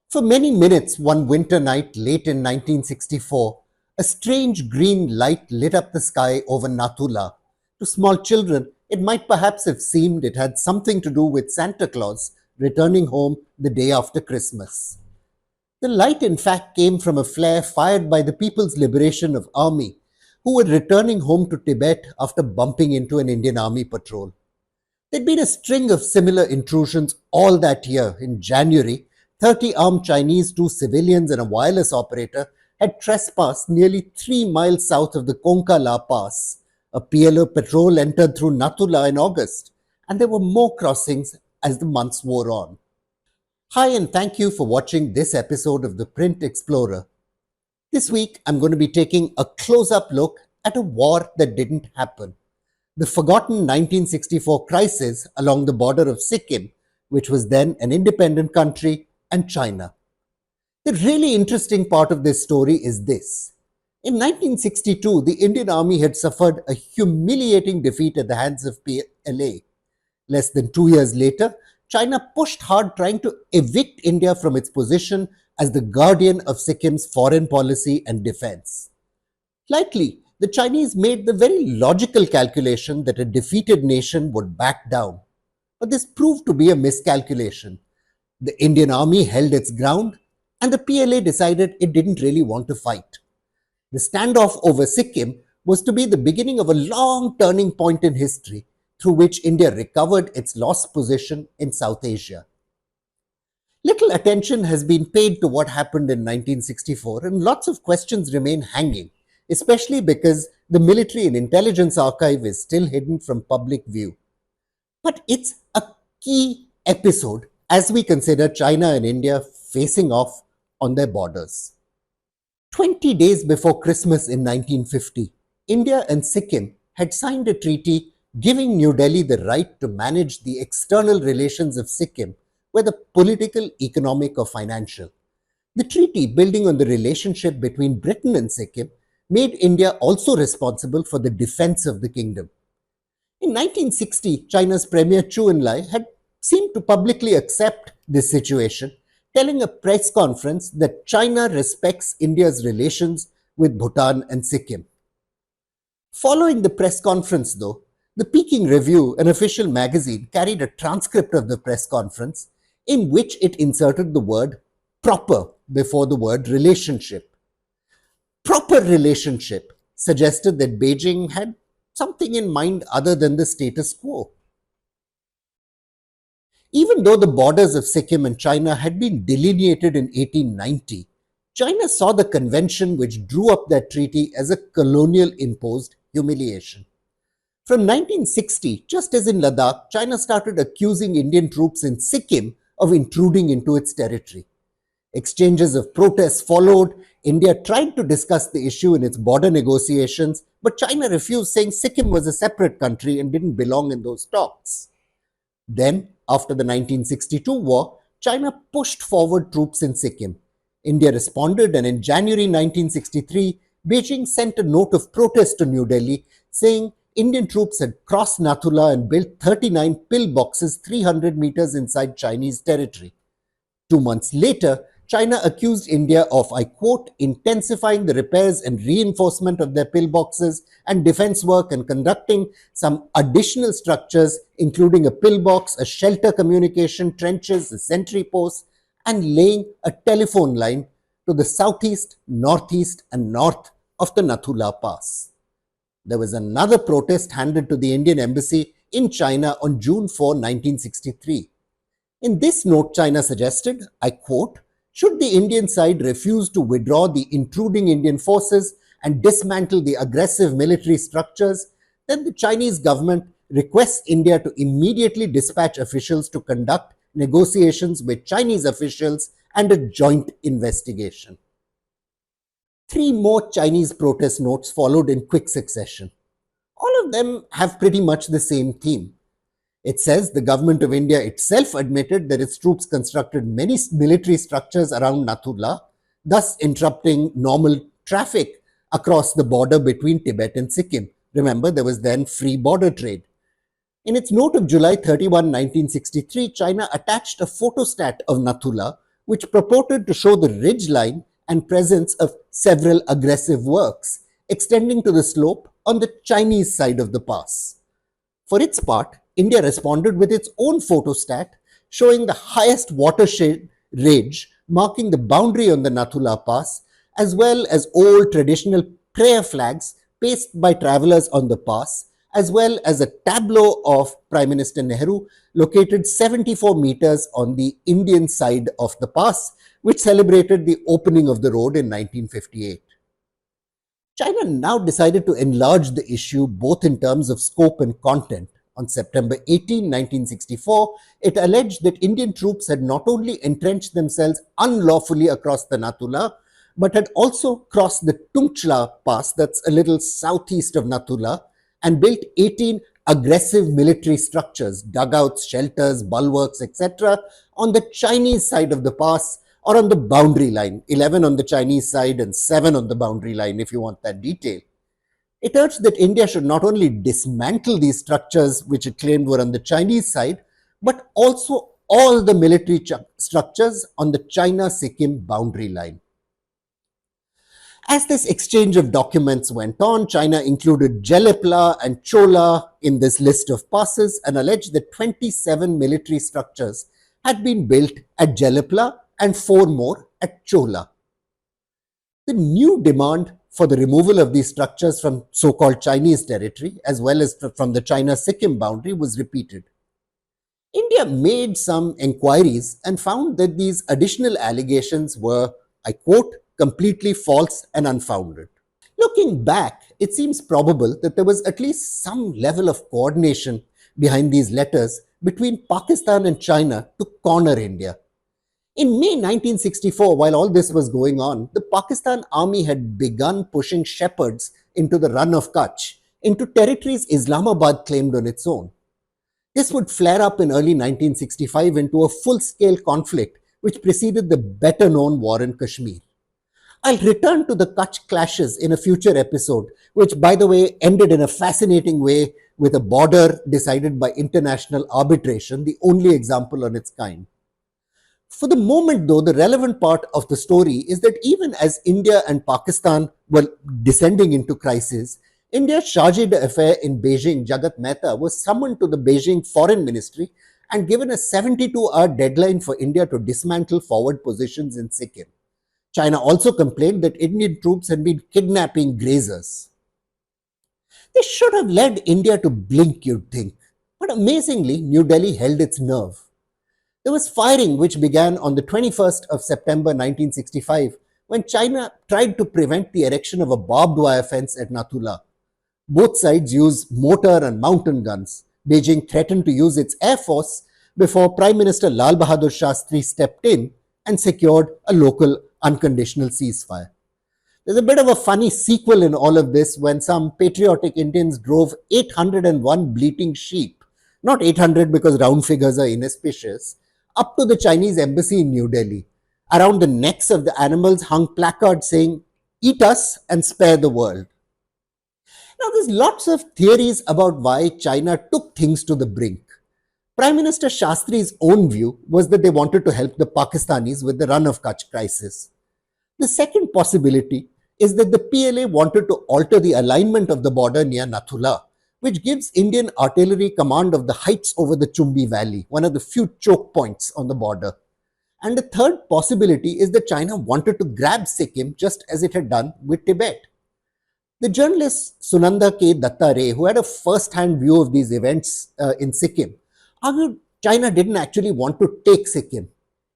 For many minutes one winter night late in 1964, a strange green light lit up the sky over Nathula. To small children, it might perhaps have seemed it had something to do with Santa Claus returning home the day after Christmas. The light, in fact, came from a flare fired by the People's Liberation of Army, who were returning home to Tibet after bumping into an Indian Army patrol. There'd been a string of similar intrusions all that year. In January, 30 armed Chinese, two civilians, and a wireless operator had trespassed nearly 3 miles south of the Konka La Pass. A PLO patrol entered through Nathula in August, and there were more crossings as the months wore on. Hi, and thank you for watching this episode of The Print Explorer. This week, I'm going to be taking a close up look at a war that didn't happen. The forgotten 1964 crisis along the border of Sikkim, which was then an independent country, and China. The really interesting part of this story is this. In 1962, the Indian Army had suffered a humiliating defeat at the hands of PLA. Less than 2 years later, China pushed hard trying to evict India from its position as the guardian of Sikkim's foreign policy and defense. Likely, the Chinese made the very logical calculation that a defeated nation would back down. But this proved to be a miscalculation. The Indian Army held its ground, and the PLA decided it didn't really want to fight. The standoff over Sikkim was to be the beginning of a long turning point in history through which India recovered its lost position in South Asia. Little attention has been paid to what happened in 1964, and lots of questions remain hanging, especially because the military and intelligence archive is still hidden from public view. But it's a key episode as we consider China and India facing off on their borders. 20 days before Christmas in 1950, India and Sikkim had signed a treaty giving New Delhi the right to manage the external relations of Sikkim, whether political, economic, or financial. The treaty, building on the relationship between Britain and Sikkim, made India also responsible for the defense of the kingdom. In 1960, China's Premier Chu Enlai had seemed to publicly accept this situation, telling a press conference that China respects India's relations with Bhutan and Sikkim. Following the press conference, though, the Peking Review, an official magazine, carried a transcript of the press conference in which it inserted the word proper before the word relationship. Proper relationship suggested that Beijing had something in mind other than the status quo. Even though the borders of Sikkim and China had been delineated in 1890, China saw the convention which drew up that treaty as a colonial imposed humiliation. From 1960, just as in Ladakh, China started accusing Indian troops in Sikkim of intruding into its territory. Exchanges of protests followed. India tried to discuss the issue in its border negotiations, but China refused, saying Sikkim was a separate country and didn't belong in those talks. Then, after the 1962 war, China pushed forward troops in Sikkim. India responded, and in January 1963, Beijing sent a note of protest to New Delhi, saying Indian troops had crossed Nathula and built 39 pillboxes 300 meters inside Chinese territory. 2 months later, China accused India of, I quote, intensifying the repairs and reinforcement of their pillboxes and defense work and conducting some additional structures, including a pillbox, a shelter communication, trenches, a sentry post, and laying a telephone line to the southeast, northeast, and north of the Nathula Pass. There was another protest handed to the Indian embassy in China on June 4, 1963. In this note, China suggested, I quote, should the Indian side refuse to withdraw the intruding Indian forces and dismantle the aggressive military structures, then the Chinese government requests India to immediately dispatch officials to conduct negotiations with Chinese officials and a joint investigation. 3 more Chinese protest notes followed in quick succession. All of them have pretty much the same theme. It says the government of India itself admitted that its troops constructed many military structures around Nathula, thus interrupting normal traffic across the border between Tibet and Sikkim. Remember, there was then free border trade. In its note of July 31, 1963, China attached a photostat of Nathula, which purported to show the ridge line and presence of several aggressive works extending to the slope on the Chinese side of the pass. For its part, India responded with its own photostat showing the highest watershed ridge marking the boundary on the Nathula Pass, as well as old traditional prayer flags placed by travelers on the pass, as well as a tableau of Prime Minister Nehru located 74 meters on the Indian side of the pass, which celebrated the opening of the road in 1958. China now decided to enlarge the issue both in terms of scope and content. On September 18, 1964, it alleged that Indian troops had not only entrenched themselves unlawfully across the Nathula, but had also crossed the Tungchla Pass, that's a little southeast of Nathula, and built 18 aggressive military structures, dugouts, shelters, bulwarks, etc., on the Chinese side of the pass or on the boundary line, 11 on the Chinese side and 7 on the boundary line, if you want that detail. It urged that India should not only dismantle these structures, which it claimed were on the Chinese side, but also all the military structures on the China-Sikkim boundary line. As this exchange of documents went on, China included Jelepla and Chola in this list of passes and alleged that 27 military structures had been built at Jelepla and 4 more at Chola. The new demand for the removal of these structures from so-called Chinese territory, as well as from the China-Sikkim boundary, was repeated. India made some inquiries and found that these additional allegations were, I quote, completely false and unfounded. Looking back, it seems probable that there was at least some level of coordination behind these letters between Pakistan and China to corner India. In May 1964, while all this was going on, the Pakistan army had begun pushing shepherds into the run of Kutch, into territories Islamabad claimed on its own. This would flare up in early 1965 into a full-scale conflict which preceded the better-known war in Kashmir. I'll return to the Kutch clashes in a future episode, which, by the way, ended in a fascinating way with a border decided by international arbitration, the only example on its kind. For the moment, though, the relevant part of the story is that even as India and Pakistan were descending into crisis, India's charge d'affaires in Beijing, Jagat Mehta, was summoned to the Beijing Foreign Ministry and given a 72-hour deadline for India to dismantle forward positions in Sikkim. China also complained that Indian troops had been kidnapping grazers. This should have led India to blink, you'd think. But amazingly, New Delhi held its nerve. There was firing which began on the 21st of September 1965 when China tried to prevent the erection of a barbed wire fence at Nathula. Both sides used mortar and mountain guns. Beijing threatened to use its air force before Prime Minister Lal Bahadur Shastri stepped in and secured a local unconditional ceasefire. There's a bit of a funny sequel in all of this when some patriotic Indians drove 801 bleating sheep, not 800 because round figures are inauspicious, up to the Chinese embassy in New Delhi. Around the necks of the animals hung placards saying, "Eat us and spare the world." Now, there's lots of theories about why China took things to the brink. Prime Minister Shastri's own view was that they wanted to help the Pakistanis with the run of Kutch crisis. The second possibility is that the PLA wanted to alter the alignment of the border near Nathula, which gives Indian artillery command of the heights over the Chumbi Valley, one of the few choke points on the border. And the third possibility is that China wanted to grab Sikkim just as it had done with Tibet. The journalist Sunanda K. Datta Ray, who had a first-hand view of these events in Sikkim, argued China didn't actually want to take Sikkim.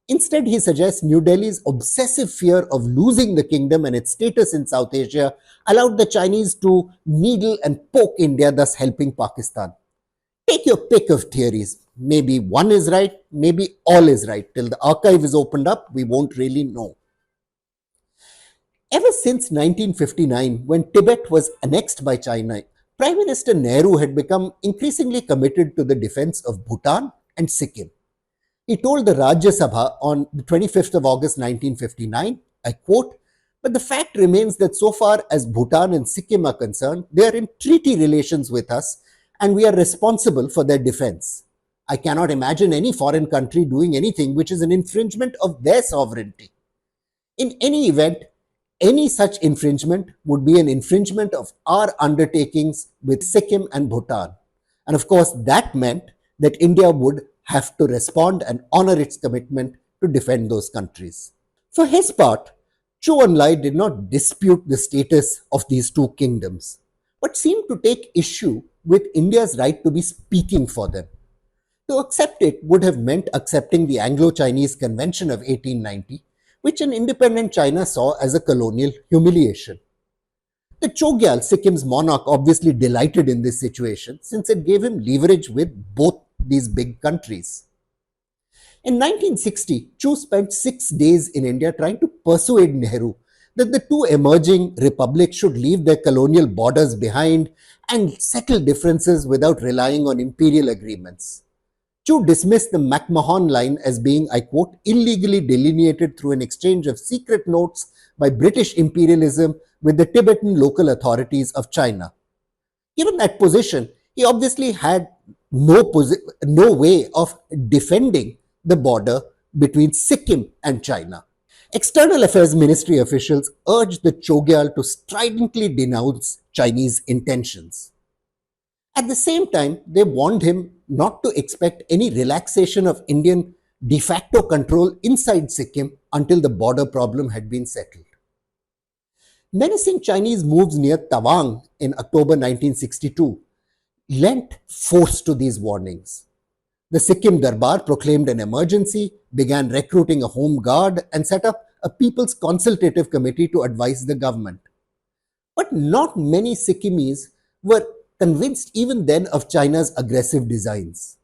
Instead, he suggests New Delhi's obsessive fear of losing the kingdom and its status in South Asia allowed the Chinese to needle and poke India, thus helping Pakistan. Take your pick of theories. Maybe one is right, maybe all is right. Till the archive is opened up, we won't really know. Ever since 1959, when Tibet was annexed by China, Prime Minister Nehru had become increasingly committed to the defense of Bhutan and Sikkim. He told the Rajya Sabha on the 25th of August 1959, I quote, "But the fact remains that so far as Bhutan and Sikkim are concerned, they are in treaty relations with us and we are responsible for their defense. I cannot imagine any foreign country doing anything which is an infringement of their sovereignty. In any event, any such infringement would be an infringement of our undertakings with Sikkim and Bhutan. And of course, that meant that India would have to respond and honor its commitment to defend those countries. For his part, Zhou Enlai did not dispute the status of these two kingdoms, but seemed to take issue with India's right to be speaking for them. To accept it would have meant accepting the Anglo-Chinese Convention of 1890, which an independent China saw as a colonial humiliation. The Chogyal, Sikkim's monarch, obviously delighted in this situation since it gave him leverage with both these big countries. In 1960, Chu spent 6 days in India trying to persuade Nehru that the two emerging republics should leave their colonial borders behind and settle differences without relying on imperial agreements. Chu dismissed the McMahon line as being, I quote, illegally delineated through an exchange of secret notes by British imperialism with the Tibetan local authorities of China. Given that position, he obviously had no way of defending the border between Sikkim and China. External Affairs Ministry officials urged the Chogyal to stridently denounce Chinese intentions. At the same time, they warned him not to expect any relaxation of Indian de facto control inside Sikkim until the border problem had been settled. Menacing Chinese moves near Tawang in October 1962 lent force to these warnings. The Sikkim Darbar proclaimed an emergency, began recruiting a home guard, and set up a People's Consultative Committee to advise the government. But not many Sikkimese were convinced even then of China's aggressive designs.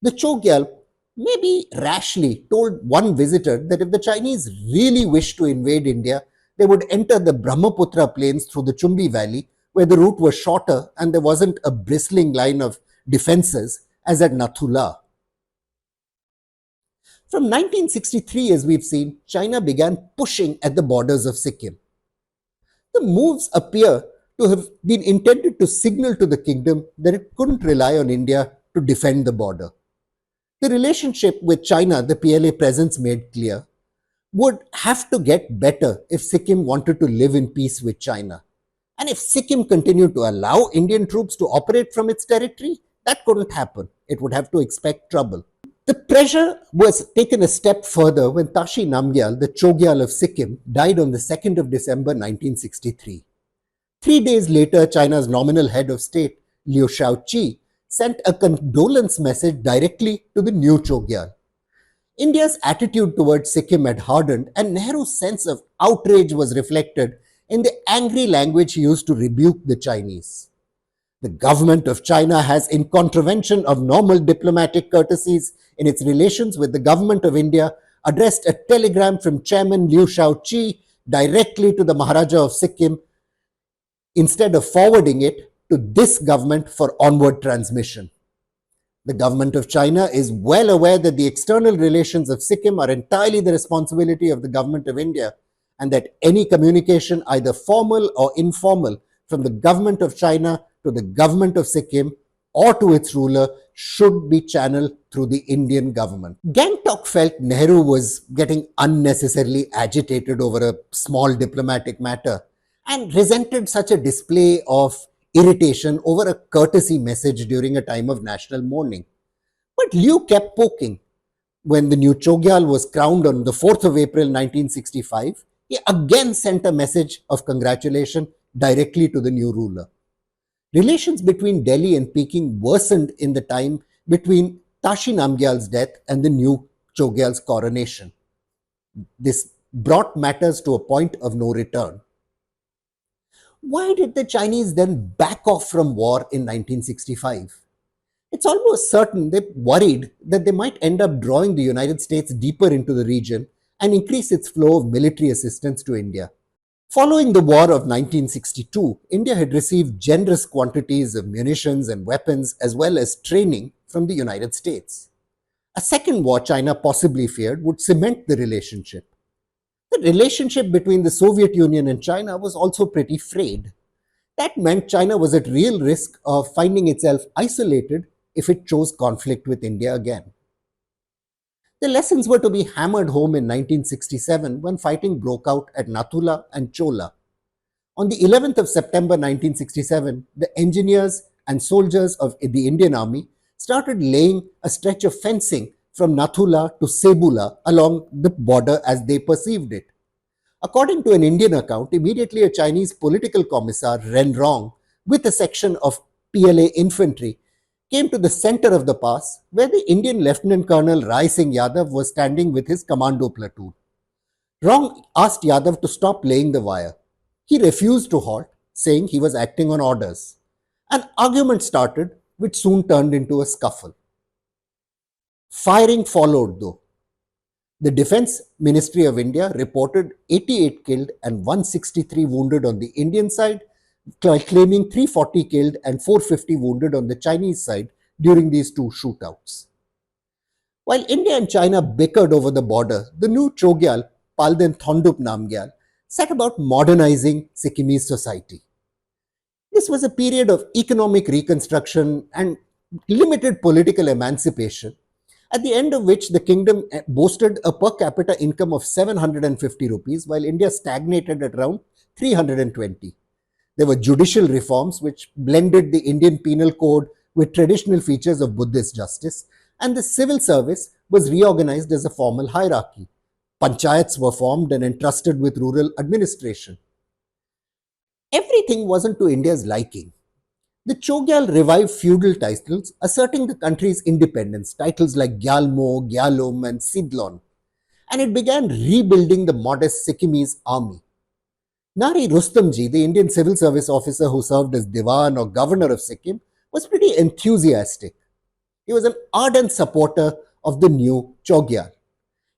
The Chogyal, maybe rashly, told one visitor that if the Chinese really wished to invade India, they would enter the Brahmaputra plains through the Chumbi Valley, where the route was shorter and there wasn't a bristling line of defenses as at Nathula. From 1963, as we've seen, China began pushing at the borders of Sikkim. The moves appear to have been intended to signal to the kingdom that it couldn't rely on India to defend the border. The relationship with China, the PLA presence made clear, would have to get better if Sikkim wanted to live in peace with China. And if Sikkim continued to allow Indian troops to operate from its territory, that couldn't happen. It would have to expect trouble. The pressure was taken a step further when Tashi Namgyal, the Chogyal of Sikkim, died on the 2nd of December 1963. 3 days later, China's nominal head of state, Liu Shaoqi, sent a condolence message directly to the new Chogyal. India's attitude towards Sikkim had hardened, and Nehru's sense of outrage was reflected in the angry language he used to rebuke the Chinese. The government of China has, in contravention of normal diplomatic courtesies in its relations with the government of India, addressed a telegram from Chairman Liu Shaoqi directly to the Maharaja of Sikkim instead of forwarding it to this government for onward transmission. The government of China is well aware that the external relations of Sikkim are entirely the responsibility of the government of India, and that any communication, either formal or informal, from the government of China to the government of Sikkim or to its ruler should be channeled through the Indian government. Gangtok felt Nehru was getting unnecessarily agitated over a small diplomatic matter and resented such a display of irritation over a courtesy message during a time of national mourning. But Liu kept poking. When the new Chogyal was crowned on the 4th of April 1965, he again sent a message of congratulation directly to the new ruler. Relations between Delhi and Peking worsened in the time between Tashi Namgyal's death and the new Chogyal's coronation. This brought matters to a point of no return. Why did the Chinese then back off from war in 1965? It's almost certain they worried that they might end up drawing the United States deeper into the region and increase its flow of military assistance to India. Following the War of 1962, India had received generous quantities of munitions and weapons as well as training from the United States. A second war China possibly feared would cement the relationship. The relationship between the Soviet Union and China was also pretty frayed. That meant China was at real risk of finding itself isolated if it chose conflict with India again. The lessons were to be hammered home in 1967 when fighting broke out at Nathula and Chola. On the 11th of September 1967, the engineers and soldiers of the Indian Army started laying a stretch of fencing from Nathula to Sebula along the border as they perceived it. According to an Indian account, immediately a Chinese political commissar, Ren Rong, with a section of PLA infantry, came to the center of the pass where the Indian Lieutenant Colonel Rai Singh Yadav was standing with his commando platoon. Rong asked Yadav to stop laying the wire. He refused to halt, saying he was acting on orders. An argument started, which soon turned into a scuffle. Firing followed, though. The Defence Ministry of India reported 88 killed and 163 wounded on the Indian side, claiming 340 killed and 450 wounded on the Chinese side during these two shootouts. While India and China bickered over the border, the new Chogyal, Palden Thondup Namgyal, set about modernizing Sikkimese society. This was a period of economic reconstruction and limited political emancipation, at the end of which the kingdom boasted a per capita income of 750 rupees, while India stagnated at around 320. There were judicial reforms which blended the Indian penal code with traditional features of Buddhist justice, and the civil service was reorganized as a formal hierarchy. Panchayats were formed and entrusted with rural administration. Everything wasn't to India's liking. The Chogyal revived feudal titles, asserting the country's independence, titles like Gyalmo, Gyalum, and Sidlon, and it began rebuilding the modest Sikkimese army. Nari Rustamji, the Indian civil service officer who served as Diwan or governor of Sikkim, was pretty enthusiastic. He was an ardent supporter of the new Chogyal.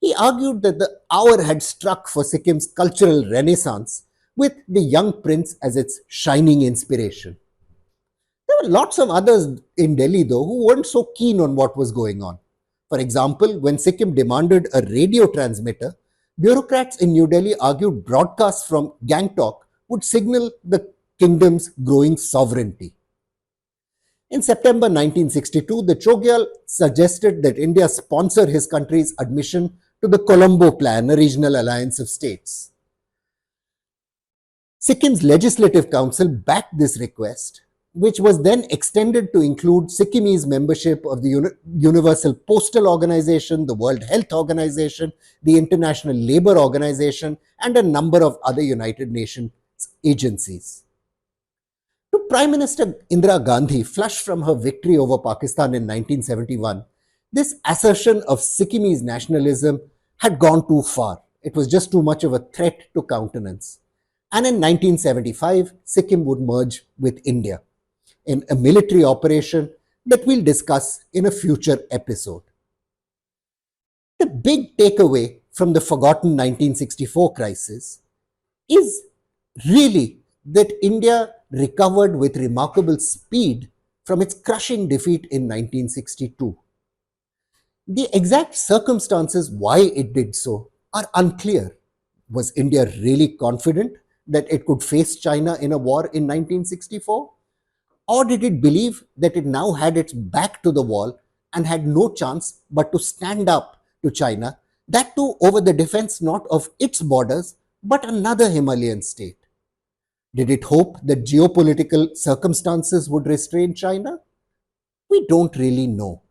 He argued that the hour had struck for Sikkim's cultural renaissance, with the young prince as its shining inspiration. There were lots of others in Delhi, though, who weren't so keen on what was going on. For example, when Sikkim demanded a radio transmitter, bureaucrats in New Delhi argued broadcasts from Gangtok would signal the kingdom's growing sovereignty. In September 1962, the Chogyal suggested that India sponsor his country's admission to the Colombo Plan, a regional alliance of states. Sikkim's Legislative Council backed this request, which was then extended to include Sikkimese membership of the Universal Postal Organization, the World Health Organization, the International Labour Organization, and a number of other United Nations agencies. To Prime Minister Indira Gandhi, flushed from her victory over Pakistan in 1971, this assertion of Sikkimese nationalism had gone too far. It was just too much of a threat to countenance. And in 1975, Sikkim would merge with India in a military operation that we'll discuss in a future episode. The big takeaway from the forgotten 1964 crisis is really that India recovered with remarkable speed from its crushing defeat in 1962. The exact circumstances why it did so are unclear. Was India really confident that it could face China in a war in 1964? Or did it believe that it now had its back to the wall and had no chance but to stand up to China, that too over the defense not of its borders but another Himalayan state? Did it hope that geopolitical circumstances would restrain China? We don't really know.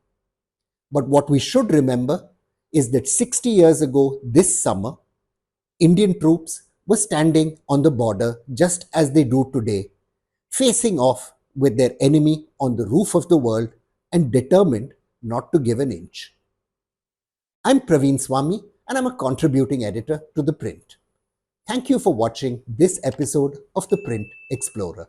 But what we should remember is that 60 years ago this summer, Indian troops were standing on the border just as they do today, facing off with their enemy on the roof of the world and determined not to give an inch. I'm Praveen Swami and I'm a contributing editor to ThePrint. Thank you for watching this episode of The Print Explorer.